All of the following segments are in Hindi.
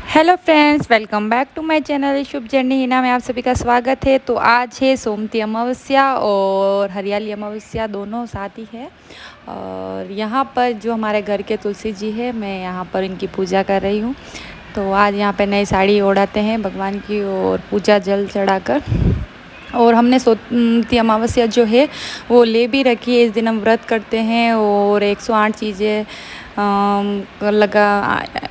Hello friends, welcome back to my channel Shubh journey Hina में आप सभी का स्वागत है। तो आज है सोमती अमावस्या और हरियाली अमावस्या, दोनों साथ ही है। और यहाँ पर जो हमारे घर के तुलसी जी है, मैं यहाँ पर इनकी पूजा कर रही हूँ। तो आज यहाँ पे नई साड़ी ओढ़ाते हैं भगवान की और पूजा जल चढ़ाकर। और हमने सोमती अमावस्या जो है वो ले भी रखी है। इस दिन हम व्रत करते हैं और 108 चीज़ें लगा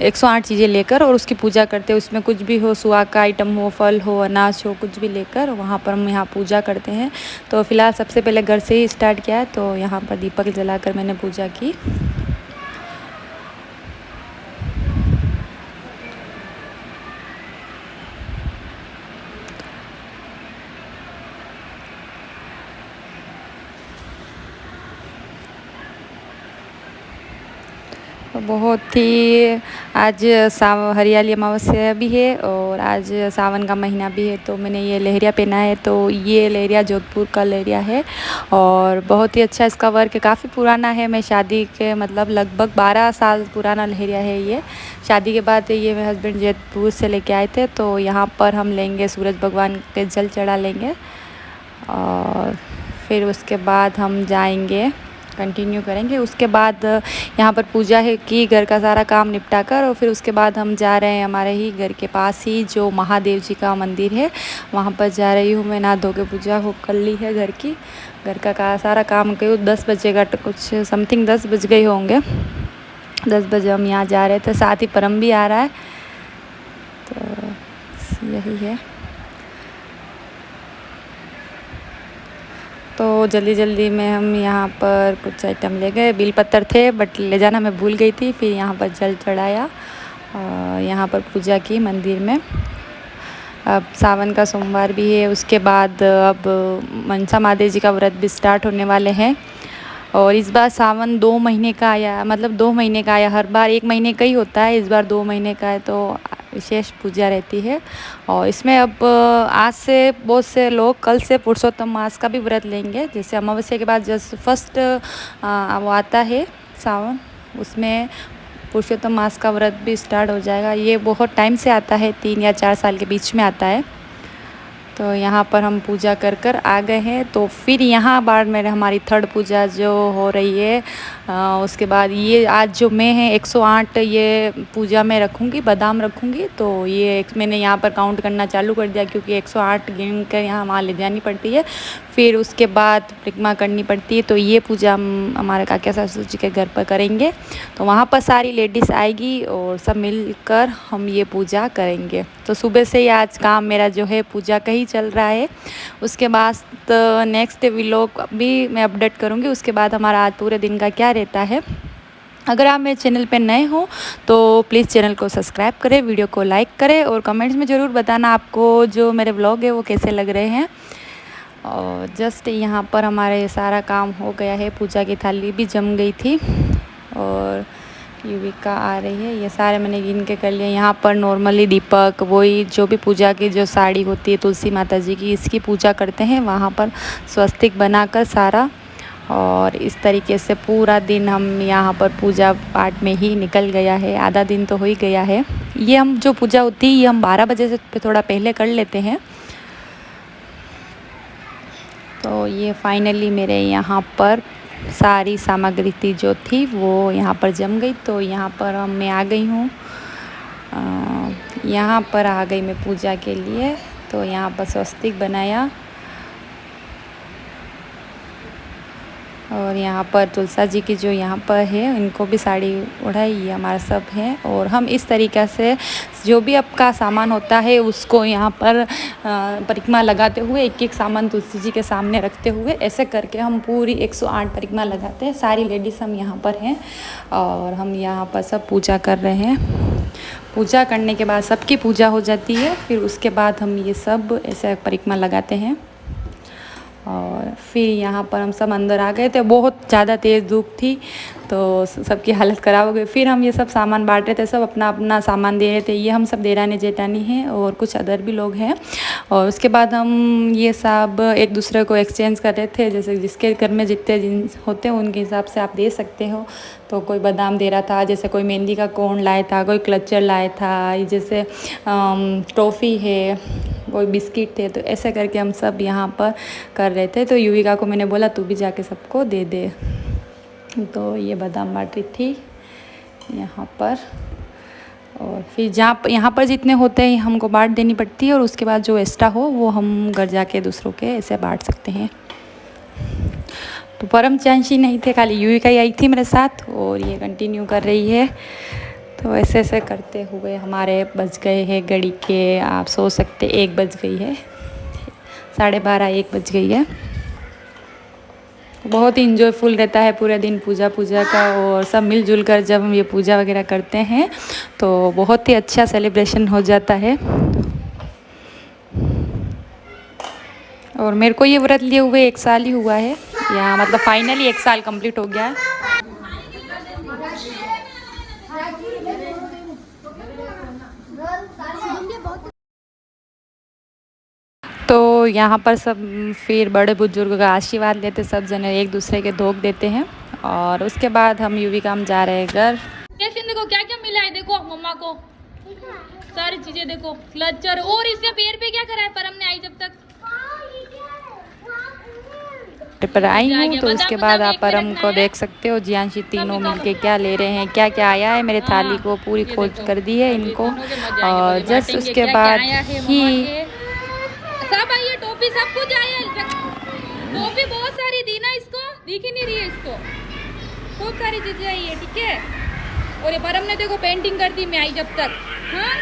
108 चीज़ें लेकर और उसकी पूजा करते हैं। उसमें कुछ भी हो, सुहाग का आइटम हो, फल हो, अनाज हो, कुछ भी लेकर वहाँ पर हम यहाँ पूजा करते हैं। तो फ़िलहाल सबसे पहले घर से ही स्टार्ट किया है। तो यहाँ पर दीपक जलाकर मैंने पूजा की। बहुत ही आज हरियाली अमावस्या भी है और आज सावन का महीना भी है। तो मैंने ये लहरिया पहना है। तो ये लहरिया जोधपुर का लहरिया है और बहुत ही अच्छा इसका वर्क है, काफ़ी पुराना है। मैं शादी के मतलब लगभग 12 साल पुराना लहरिया है ये। शादी के बाद ये मेरे हस्बैंड जोधपुर से लेके आए थे। तो यहाँ पर हम लेंगे, सूरज भगवान के जल चढ़ा लेंगे और फिर उसके बाद हम जाएंगे, कंटिन्यू करेंगे। उसके बाद यहाँ पर पूजा है कि घर का सारा काम निपटा कर और फिर उसके बाद हम जा रहे हैं हमारे ही घर के पास ही जो महादेव जी का मंदिर है, वहाँ पर जा रही हूँ मैं। नहा धो के पूजा हो कर ली है घर की, घर का सारा काम करूँ। 10 बजेगा, कुछ समथिंग 10 बज गए होंगे। 10 बजे हम यहाँ जा रहे थे, साथ ही परम भी आ रहा है। तो यही है। तो जल्दी जल्दी में हम यहाँ पर कुछ आइटम ले गए। बेल पत्तर थे बट ले जाना मैं भूल गई थी। फिर यहाँ पर जल चढ़ाया, यहाँ पर पूजा की मंदिर में। अब सावन का सोमवार भी है। उसके बाद अब मनसा महादेव जी का व्रत भी स्टार्ट होने वाले हैं। और इस बार सावन 2 महीने का आया, मतलब 2 महीने का आया। हर बार 1 महीने का ही होता है, इस बार 2 महीने का है। तो विशेष पूजा रहती है। और इसमें अब आज से बहुत से लोग कल से पुरुषोत्तम मास का भी व्रत लेंगे। जैसे अमावस्या के बाद जस्ट फर्स्ट वो आता है सावन, उसमें पुरुषोत्तम मास का व्रत भी स्टार्ट हो जाएगा। ये बहुत टाइम से आता है, 3 या 4 साल के बीच में आता है। तो यहाँ पर हम पूजा कर कर आ गए हैं। तो फिर यहाँ बार मेरे हमारी थर्ड पूजा जो हो रही है। उसके बाद ये आज जो मैं है 108 ये पूजा में रखूँगी, बादाम रखूँगी। तो ये मैंने यहाँ पर काउंट करना चालू कर दिया क्योंकि 108 गिन कर यहाँ वहाँ ले जानी पड़ती है। फिर उसके बाद परिक्रमा करनी पड़ती है। तो ये पूजा हम हमारे काका सासू जी के घर पर करेंगे। तो वहाँ पर सारी लेडीज़ आएगी और सब मिलकर हम ये पूजा करेंगे। तो सुबह से ही आज काम मेरा जो है पूजा का ही चल रहा है। उसके बाद नेक्स्ट व्लॉग भी मैं अपडेट करूँगी। उसके बाद हमारा आज पूरे दिन का क्या रहता है। अगर आप मेरे चैनल पे नए हो तो प्लीज़ चैनल को सब्सक्राइब करें, वीडियो को लाइक करें और कमेंट्स में ज़रूर बताना आपको जो मेरे व्लॉग है वो कैसे लग रहे हैं। और जस्ट यहाँ पर हमारे सारा काम हो गया है। पूजा की थाली भी जम गई थी और युविका आ रही है। ये सारे मैंने गिन के कर लिए। यहाँ पर नॉर्मली दीपक, वही जो भी पूजा की जो साड़ी होती है तुलसी माता जी की, इसकी पूजा करते हैं वहाँ पर स्वस्तिक बनाकर सारा। और इस तरीके से पूरा दिन हम यहाँ पर पूजा पाठ में ही निकल गया है। आधा दिन तो हो ही गया है। ये हम जो पूजा होती है ये हम 12 बजे से थोड़ा पहले कर लेते हैं। तो ये फाइनली मेरे यहाँ पर सारी सामग्री थी जो थी वो यहाँ पर जम गई। तो यहाँ पर मैं आ गई हूँ, यहाँ पर आ गई मैं पूजा के लिए। तो यहाँ पर स्वस्तिक बनाया और यहाँ पर तुलसा जी की जो यहाँ पर है इनको भी साड़ी ओढ़ाई, ये हमारा सब है। और हम इस तरीक़े से जो भी आपका सामान होता है उसको यहाँ पर परिक्रमा लगाते हुए एक एक सामान तुलसी जी के सामने रखते हुए ऐसे करके हम पूरी 108 परिक्रमा लगाते हैं। सारी लेडीज़ हम यहाँ पर हैं और हम यहाँ पर सब पूजा कर रहे हैं। पूजा करने के बाद सबकी पूजा हो जाती है। फिर उसके बाद हम ये सब ऐसे परिक्रमा लगाते हैं और फिर यहाँ पर हम सब अंदर आ गए थे। बहुत ज़्यादा तेज़ धूप थी तो सबकी हालत ख़राब हो गई। फिर हम ये सब सामान बांट रहे थे, सब अपना अपना सामान दे रहे थे। ये हम सब देरानी जेठानी हैं और कुछ अदर भी लोग हैं। और उसके बाद हम ये सब एक दूसरे को एक्सचेंज कर रहे थे, जैसे जिसके घर में जितने जिन होते हैं उनके हिसाब से आप दे सकते हो। तो कोई बादाम दे रहा था, जैसे कोई मेहंदी का कोन लाया था, कोई क्लचर लाया था, जैसे टॉफ़ी है, कोई बिस्किट थे। तो ऐसे करके हम सब यहाँ पर कर रहे थे। तो युविका को मैंने बोला तू भी जाके सबको दे दे। तो ये बादाम बाँट रही थी यहाँ पर। और फिर यहाँ पर जितने होते हैं हमको बांट देनी पड़ती है, और उसके बाद जो एक्स्ट्रा हो वो हम घर जाके दूसरों के ऐसे बांट सकते हैं। तो परम चांशी नहीं थे, खाली युविका ही आई थी मेरे साथ और ये कंटिन्यू कर रही है। तो ऐसे ऐसे करते हुए हमारे बज गए हैं घड़ी के, आप सो सकते 1 बज गई है, 12:30 1 बज गई है। बहुत ही इंजॉयफुल रहता है पूरे दिन पूजा का, और सब मिलजुल कर जब हम ये पूजा वगैरह करते हैं तो बहुत ही अच्छा सेलिब्रेशन हो जाता है। और मेरे को ये व्रत लिए हुए 1 साल ही हुआ है, या मतलब फाइनली 1 साल कंप्लीट हो गया है। तो यहाँ पर सब फिर बड़े बुजुर्ग का आशीर्वाद लेते, सब जने एक दूसरे के धोख देते हैं। और उसके बाद हम युविका हम जा रहे हैं घर। देखो क्या क्या मिला है, देखो मम्मा को सारी चीजें देखो, क्लचर। और इसने पैर पे क्या करा है परम ने आई जब तक पर आई हूँ। तो उसके बाद आप परम को देख सकते हो, जियांशी तीनों मिलके क्या ले रहे हैं, क्या क्या आया है। मेरे थाली को पूरी खोज कर दी है इनको। और जस्ट उसके बाद ही सब आई है, टोपी सब कुछ आया है। टोपी बहुत सारी दी ना, इसको दिख ही नहीं रही है, इसको खूब सारी चीजें आई है, ठीक है। और ये परम ने देखो पेंटिंग कर दी मैं आई जब तक। हाँ,